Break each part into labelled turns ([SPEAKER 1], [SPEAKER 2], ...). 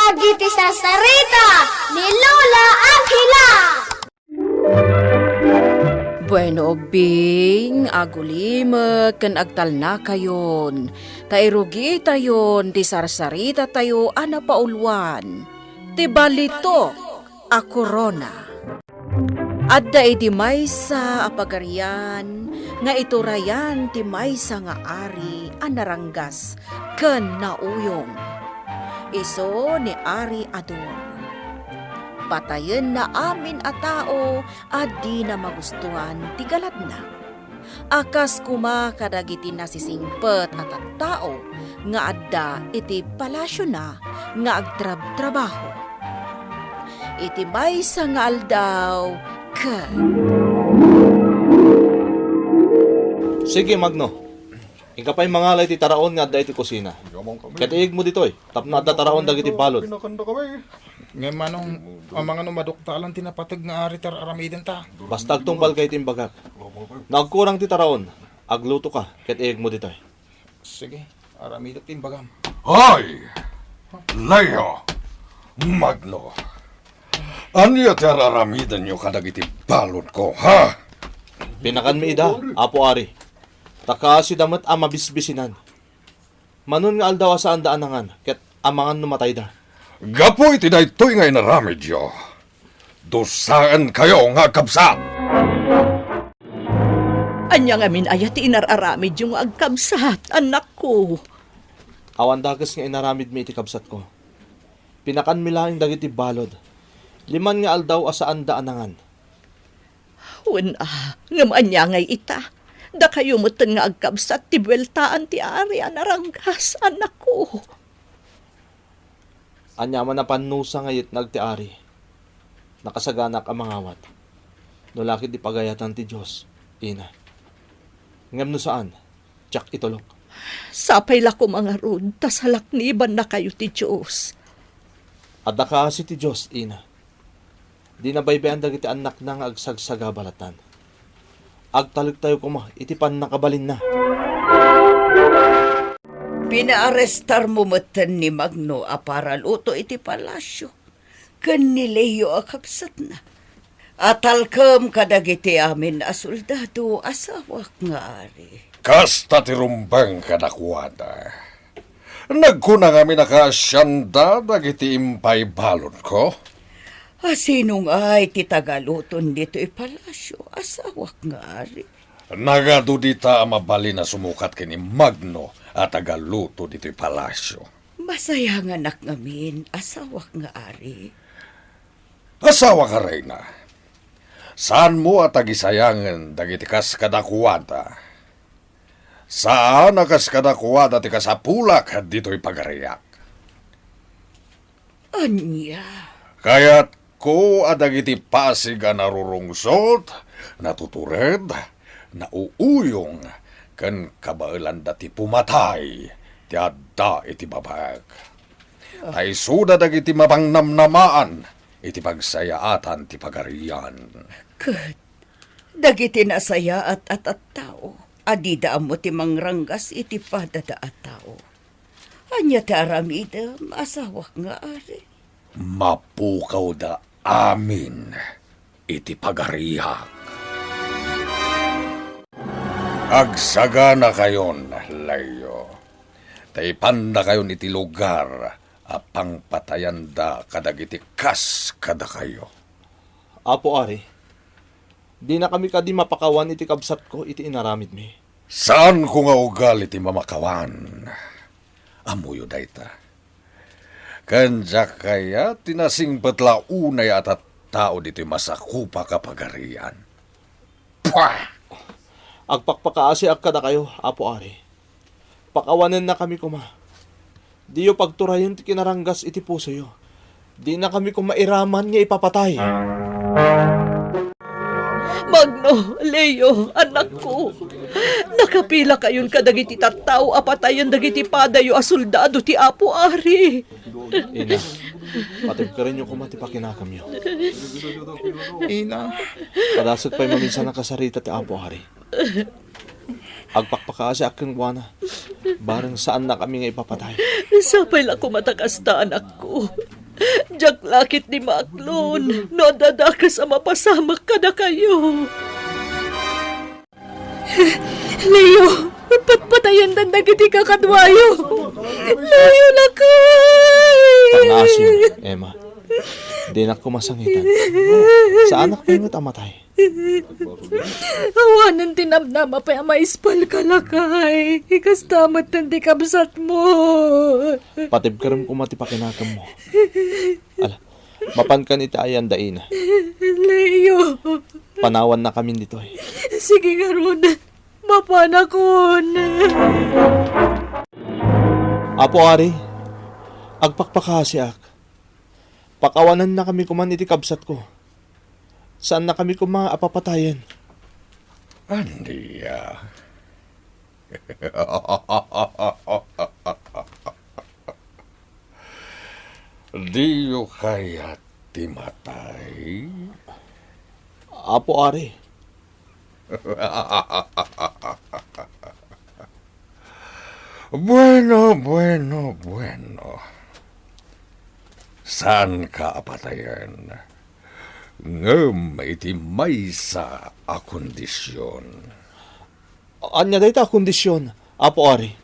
[SPEAKER 1] Dagiti sasarita ni Lola Angela.
[SPEAKER 2] Bueno, Bing, agulime, ken agtal na kayon. Tairugi tayon, di sarsarita tayo, ana paulwan. Ti balito, a corona. Adda iti maysa apagarian, nga iturayan ti maysa nga ari, anaranggas, ken nauyong. Iso ni Ari Ador. Patayen na amin a tao, adi na magustuhan, tigalat na. Akas kuma kadagiti nasisingpet at at tao, nga adda iti palasyo na, nga agtrab-trabaho. Iti maysa nga aldaw,
[SPEAKER 3] Sige, Magno. Ikapay mangalay ti taraon nga adda iti kusina. Katiig mo dito tapno adda taraon dagiti balod.
[SPEAKER 4] Pinakanda kami. Ngayon manong, ang mga numadoktalan tinapatag nga aritar aramiden ta.
[SPEAKER 3] Basta agtungpal kay timbagak. Nagkurang ti taraon. Agluto ka. Katiig mo dito.
[SPEAKER 4] Sige, aramiden timbagam.
[SPEAKER 5] Hoy! Leo! Magno! Ano ti araramidan nyo kadagiti balod ko, ha?
[SPEAKER 3] Pinakan mi ida, Apo Ari. Taka si damat mabisbisinan. Manon nga aldaw saan daanangan, ket amangan numatay da.
[SPEAKER 5] Gapoy ti daytoy nga inaramid yo. Dusaan kayo nga kabsat!
[SPEAKER 2] Anya nga min ayat inararamid yung agkabsat, anak ko.
[SPEAKER 3] Awan dagas nga inaramid mi iti kabsat ko. Pinakan mi lang dagiti balod. 5 nga aldaw saan daanangan.
[SPEAKER 2] Ngam anya ngay ita. Da kayo mutan nga agkabsat ti buweltaan ti ari anaranggas, anak ko.
[SPEAKER 3] Anya man na panusa ngayit nagtiari. Nakasaganak ang mangawat. Nulakit di pagayatan ti Diyos, ina. Ngam no saan? Tsak itulok.
[SPEAKER 2] Sapay la ko mga rod, tas halakniban na kayo ti Diyos.
[SPEAKER 3] Adda ka si ti Diyos, ina. Di nabaybayan dagiti anak nang agsagsagabalatan. Agtalig tayo kuma, itipan nakabalin na.
[SPEAKER 6] Pinaarestar mo matan ni Magno para luto iti palasyo. Kan ni Leo akapsat na. Atalkam kadagiti amin a soldado asawak nga ari.
[SPEAKER 5] Kasta ti rumbang kadakwada. Nagkuna nga minakasyanda dagiti impay balod ko.
[SPEAKER 6] Asinong ay ti tagaluton dito ipalasyo asawak nga ari.
[SPEAKER 5] Nagadudita mabali na sumukat kini Magno at tagaluto dito'y palasyo.
[SPEAKER 6] Masaya nga anak ngamin asawak nga ari.
[SPEAKER 5] Asawa ka, Reyna. Saan mo at tagisayangan dagiti kas kadakwada? Saan akas kadakwada ti kasapulak dito'y pagariyak?
[SPEAKER 6] Anya?
[SPEAKER 5] Kaya't ko adagiti pasig a narurungsot, natutured, nauuyong, kan kabailan dati pumatay, ti adda iti babag. Ay suda dagiti mapangnamnamaan, iti pagsayaatan ti pagarian.
[SPEAKER 6] Kat, dagiti nasaya at tao, adida mo ti mangranggas iti padada at tao. Anya ti aramidam, asawak nga ari.
[SPEAKER 5] Mapukaw da amin, iti pagariak. Agsagana kayon, Layo. Taipanda kayon iti lugar, apang patayanda kadagiti kas kada kayo.
[SPEAKER 3] Apo Ari, di na kami kadi mapakawan iti kabsat ko, iti inaramid mi.
[SPEAKER 5] Saan ko nga ugal iti mamakawan? Amuyo dayta. Kanya kaya tinasing patlaunay at tao dito'y masakupa kapagarian. Pwah!
[SPEAKER 3] Agpakpakaasi kada kayo, Apo Ari. Pakawanan na kami kuma. Di yo pagturayon ti kinaranggas iti puso yo. Di na kami kumairaman nga ipapatay.
[SPEAKER 2] Magno, Leo, anak ko. Nakapila kayon kadagiti tattao apatayan dagiti padayo a soldado ti Apo Ari.
[SPEAKER 3] Ina, patib ka rin yung kumati pakinakam yo.
[SPEAKER 4] Ina.
[SPEAKER 3] Padasot pa'y maminsan nakasarita ti Apo Ari. Agpakpakaasi akong buwana. Barang saan na kami nga ipapatay.
[SPEAKER 2] Sapay la ko matakas ta, anak ko. Jak lakit ni Maklon, no dadaka sa mapasamak ka na kayo. Leo, patpatayan dan nagiti kakadwayo. Leo na kay!
[SPEAKER 3] Pangasim, Emma. Di na ko masangitan. Sa anak pa yung tamatay.
[SPEAKER 2] Awanan tinamnama pa yung maispal ka lakay. Ikas tamat nanti kabsat mo.
[SPEAKER 3] Patib ka rin kumati pa kinakam mo. Ala, mapan ka ni Tayan daina.
[SPEAKER 2] Leo,
[SPEAKER 3] Panawan na kami dito eh.
[SPEAKER 2] sige nga ron. Mapanakon.
[SPEAKER 3] Apo Ari, agpakpakasi ak. Pakawanan na kami kuman iti kabsat ko. Saan na kami apapatayan?
[SPEAKER 5] Andiya. Di yo kaya timatay?
[SPEAKER 3] Apo Ari,
[SPEAKER 5] Bueno. Saan ka apatayan? Ngem iti maysa a kondisyon.
[SPEAKER 3] anya day ta kondisyon, Apo Ari.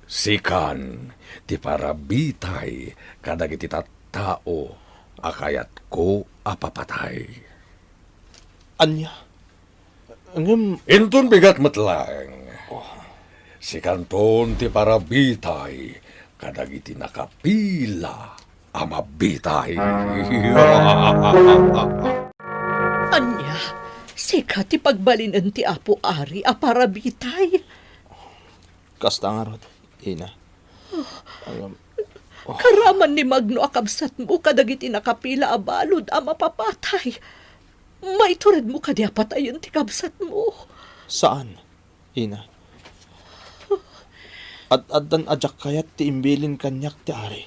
[SPEAKER 5] Sikan ti parabitay kadagiti tattao akayat ko apapatay.
[SPEAKER 3] Anya? Ngem,
[SPEAKER 5] Intun bigat metlang. Sikan ton ti parabitay kadagiti nakapila amabitay.
[SPEAKER 2] Anya, sika ti pagbalinan ti Apo Ari a parabitay.
[SPEAKER 3] kasta nga rod, ina.
[SPEAKER 2] Karaman ni Magno akabsat mo kadagiti nakapila a balod a mapapatay. Maiturid mo kadi apatayon ti kabsat mo.
[SPEAKER 3] Saan, ina? Ad-adan ajak kayat ti imbilin kanyak ti Ari.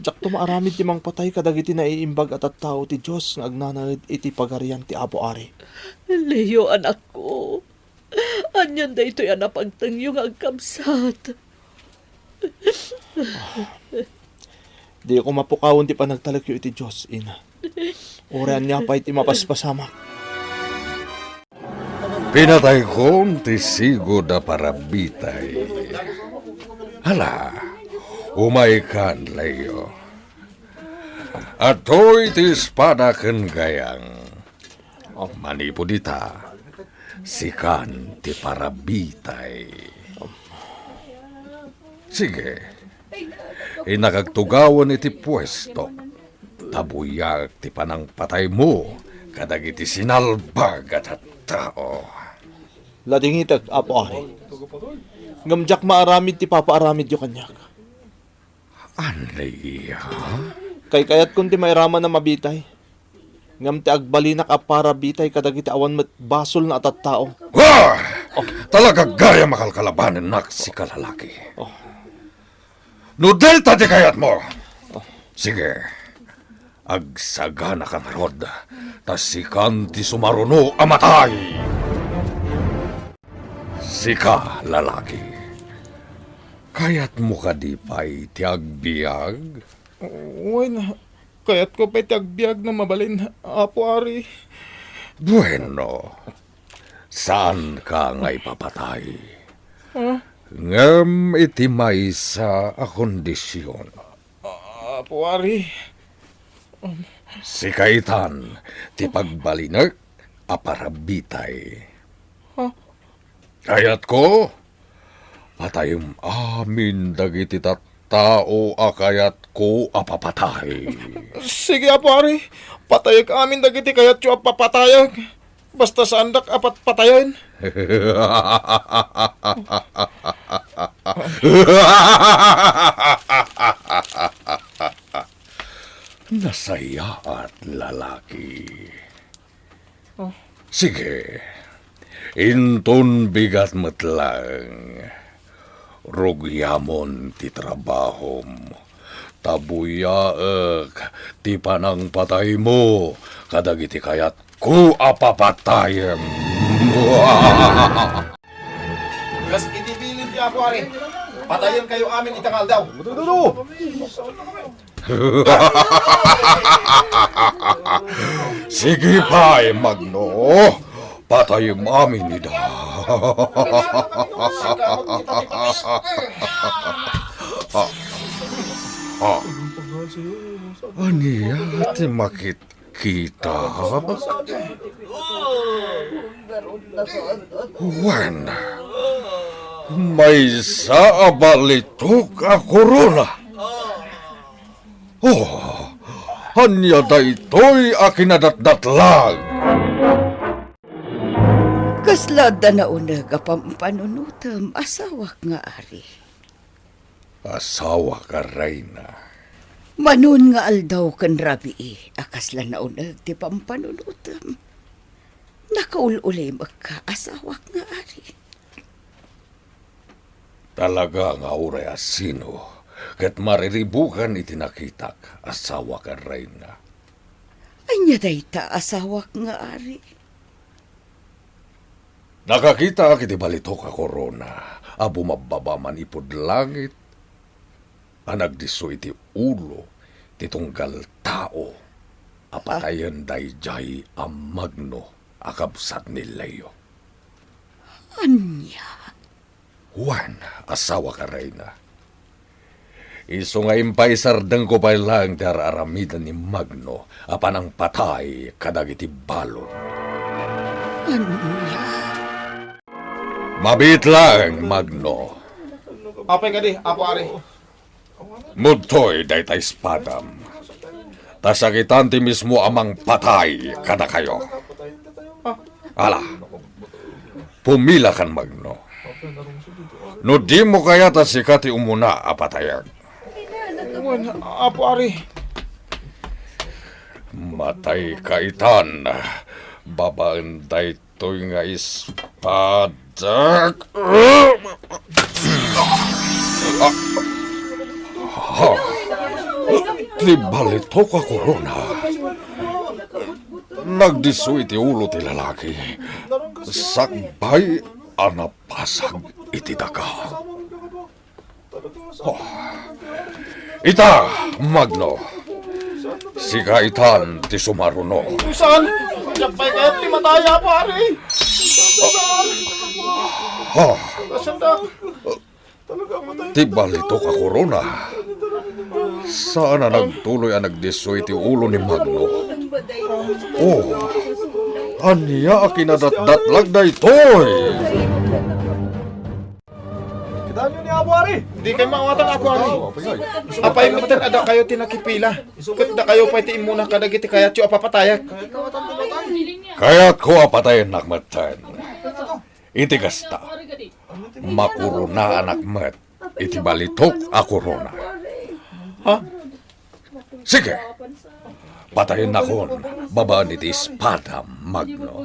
[SPEAKER 3] Jak tumaaramid ti mang patay kadagiti naiimbag at tao ti Diyos nga agnanarid iti pagarian ti Apo Ari.
[SPEAKER 2] Leo, anak ko. Anyan da ito'y anapagtangyong agkabsat.
[SPEAKER 3] Di ko mapukawon ti panagtalagyo iti Diyos, ina. Orean niya pa iti mapaspasamak.
[SPEAKER 5] Pinatay kong ti sigo da parabitay. Hala, umay kan, Leo. Ato'y ti espada ken gayang. Manipo dita, sikan ti parabitay. Sige, inakagtugawan iti pwesto. Tabuyag ti panang patay mo, kadagiti sinalbag at tao.
[SPEAKER 3] Ladingitag, Apo Ari. Ngamjak maaramid ti papaaramid yo kanyak.
[SPEAKER 5] Anliya?
[SPEAKER 3] Kay kayat kun ti mairaman na mabitay. Ngam ti agbalinak a para bitay kadagiti awan met basol na atat tao.
[SPEAKER 5] Wah! Talaga gaya makalkalabanan nak si kalalaki. No delta di kayat mo. Sige, agsagana ka narod, tas sikan ti sumaruno amatay. Sika, lalaki. Kayat mo ka di pa'y ti agbiag?
[SPEAKER 4] Uy na, kaya't ko pa'y tagbiag na mabalin, Apo Ari.
[SPEAKER 5] Bueno, saan ka nga ipapatay? Ngam iti may sa a kondisyon.
[SPEAKER 4] Apo Ari,
[SPEAKER 5] Si Kaitan, ti pagbalinak, aparabitay. Kayat ko, patayom amin dagiti tattao akayat ko apapatay.
[SPEAKER 4] sige Apo Ari, patayag amin dagiti kayat yo papatayag. Basta sa andak apat patayan.
[SPEAKER 5] Nasaya at lalaki. Sige, inton bigat matlang. Rugyamon ti trabahom. Tabuyaek ti panang patay mo. Kadagiti kayat ku apapatayem.
[SPEAKER 4] Gas itibilin ti Apo Ari. Patayin kayo amin itangal daw.
[SPEAKER 5] Sige pa, Magno. Patayin amin nida. Aniya, ti makit kita. Wan, may sa abalitok a korona. Oh, hanya da ito'y akinadatdatlag.
[SPEAKER 6] Kaslada na unag pampanunutam asawak nga ari.
[SPEAKER 5] Asawa ka, Reyna.
[SPEAKER 6] Manon nga aldaw kan rabii, akasla na unag ti pampanunutam. Nakaululay magkaasawak nga ari.
[SPEAKER 5] Talaga nga uray asino, kat mariribukan itinakitak asawa ka, Reyna.
[SPEAKER 6] Anya dayta asawak nga ari.
[SPEAKER 5] Nakakita kiti balito ka korona, abo mababaman ipod langit, anagdiso iti ulo, titunggal tao, apatayan dayjay ang Magno, akabsat ni Leo.
[SPEAKER 6] Anya?
[SPEAKER 5] Juan, asawa ka, Reyna. Iso nga impaisardang ko pa lang dararamidan ni Magno, apanang patay kadagiti balon.
[SPEAKER 6] Anya?
[SPEAKER 5] Mabit lang, Magno.
[SPEAKER 4] Apay ka di, Apo Ari.
[SPEAKER 5] Mudtoy daytay spadam. Tasakitan ti mismo amang patay kada kayo. Ala, pumila kan, Magno. No di mo kaya tasikati umuna apatayag.
[SPEAKER 4] Apo Ari.
[SPEAKER 5] Matay kaitan. Babaan daytoy nga ispadak. Di balito ka korona. Nagdiso iti ulo ti lalaki. Sakbay anapasag iti daga. Ita, Magno. Siga itan ti sumaruno.
[SPEAKER 4] Saan? Japay kayo ti mataya, Apo Ari. Saan? Saan da?
[SPEAKER 5] Ti balito ka korona. Saan na nagtuloy ang nagdiso iti ulo ni Magno? Oh, anya akinadatdatlag da itoy.
[SPEAKER 3] Kita nyo ni Apo Ari.
[SPEAKER 4] Di kayo mawatan, Apo Ari. Apay matan ada kayo tinakipila. Kat da kayo pa iti imuna kadagiti kayat yung apapatayak.
[SPEAKER 5] Kaya't ko apatayin nakmatan. Iti kasta. Makuruna anakmat. Iti balitok a korona.
[SPEAKER 4] Ha?
[SPEAKER 5] Sige. Patayin na kon. Babaan iti espada, Magno.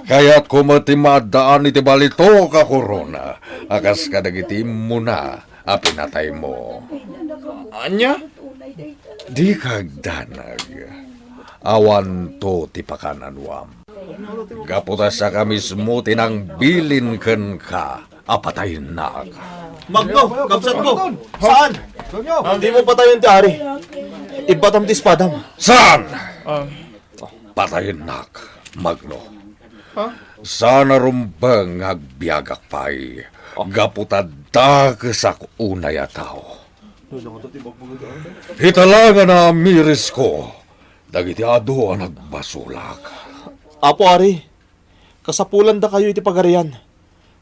[SPEAKER 5] Kaya't kumatimadaan iti balitok a korona. Akas kadagiti muna a pinatay mo.
[SPEAKER 4] Anya?
[SPEAKER 5] Di kagdanag. Awan to ti pakananwam. Gaputas sa kamismo tinang bilin ken ka apatayin na.
[SPEAKER 3] Magno, kapsat ko. Saan? Hindi mo patayin ti Ari. Ibatam ti espadam.
[SPEAKER 5] Saan? Patayin na, Magno. Sana rumbang agbiagak pa'y gaputad sak unay a tao. Hitalangan na miris ko. Dagiti ado ang nagbasulak.
[SPEAKER 3] Apo Ari, kasapulan da kayo iti pagarian.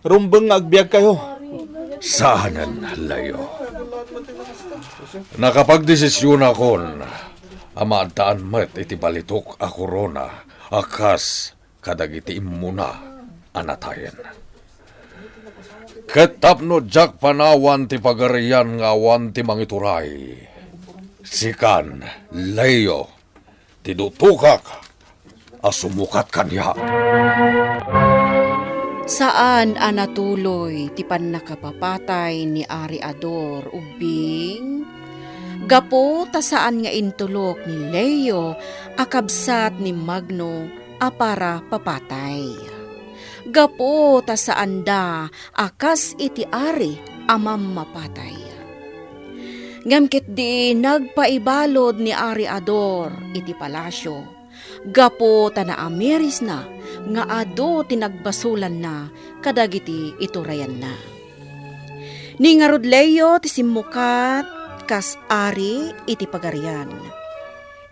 [SPEAKER 3] Rumbeng nga agbiag kayo.
[SPEAKER 5] Saanan, Layo? Nakapagdesisyon akon, amadaan met iti balitok a korona, akas kadagiti imuna anatayen. Ketapno jak panawan ti pagarian nga awan ti mangituray. Sikan, Layo, tidutukak, asumukat kanya.
[SPEAKER 7] Saan anatuloy ti nakapapatay ni Ari Ador ubing? Gapo ta saan nga intulok ni Leo akabsat ni Magno a para papatay. Gapo ta saan da akas iti Ari amam mapatay. Ngamkit di nagpaibalod ni Ari Ador iti palasyo, gapo tana ameris na nga ado tinagbasulan na kadagiti iturayan na. Ni nga Rodleyo ti simmukat kas Ari iti pagarian.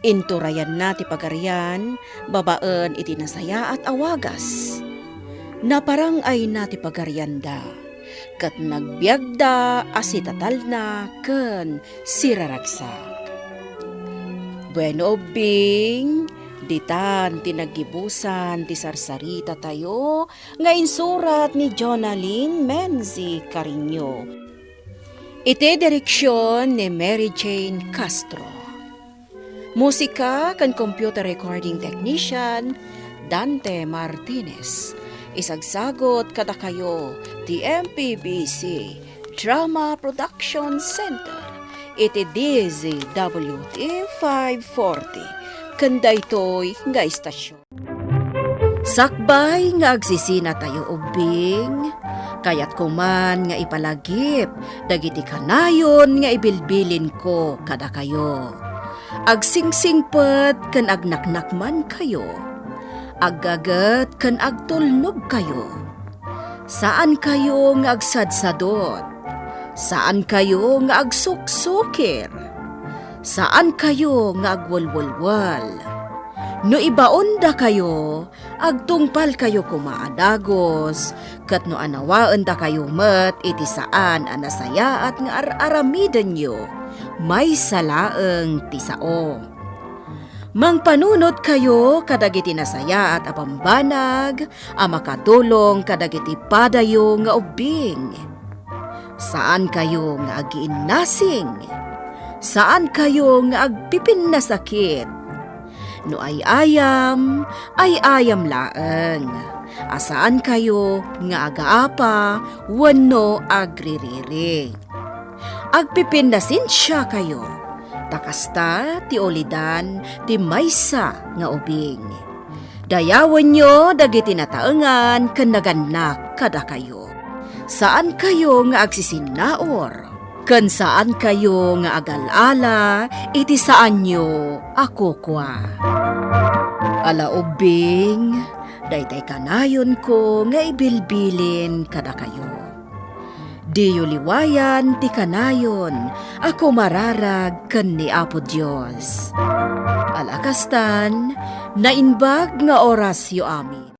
[SPEAKER 7] Inturayan na ti pagarian, babaan iti nasaya at awagas. Naparang ay na ti pagarian da. Kat nagbiagda asitatal na ken siraragsak. Bueno Bing, ditan tinagibusan ti sarsarita tayo nga insurat ni Jonalyn Menzi Carino. Iti direksyon ni Mary Jane Castro. Musika kan computer recording technician Dante Martinez. Isagsagot kada kayo ti MPBC Drama Production Center iti DZWT 540 kanda ito'y nga istasyon. Sakbay nga agsisina tayo ubing, kayat kuman nga ipalagip dagiti kanayon nga ibilbilin ko kada kayo. Agsingsingpet ken agnaknakman kayo. Aggagat kan agtulnog kayo. Saan kayo nga agsadsadot? Saan kayo nga agsuksukir? Saan kayo nga agwalwalwal? No ibaon da kayo, agtungpal kayo kumaadagos, kat no anawaan da kayo met iti saan anasaya at nga aramidan nyo, may salaeng tisao. Mangpanunot kayo kadagiti nasaya at apambanag, makadulong kadagiti padayo nga ubing. Saan kayo nga agiinnasing? Saan kayo nga agpipin na sakit? No ay ayam laeng. Asaan kayo nga agaapa, wano agririri. Agpipin na sinsya kayo. Takasta ti olidan ti maysa nga ubing. Dayawan nyo dagiti nataengan ken naganak kada kayo. Saan kayo nga agsisinaor? Ken saan kayo nga agalala iti saan nyo ako kwa. Ala ubing, daytay kanayon ko nga ibilbilin kada kayo. Diyo liwayan ti kanayon, ako mararag ken ni Apo Dios. Alakastan, nainbag nga oras yo amin.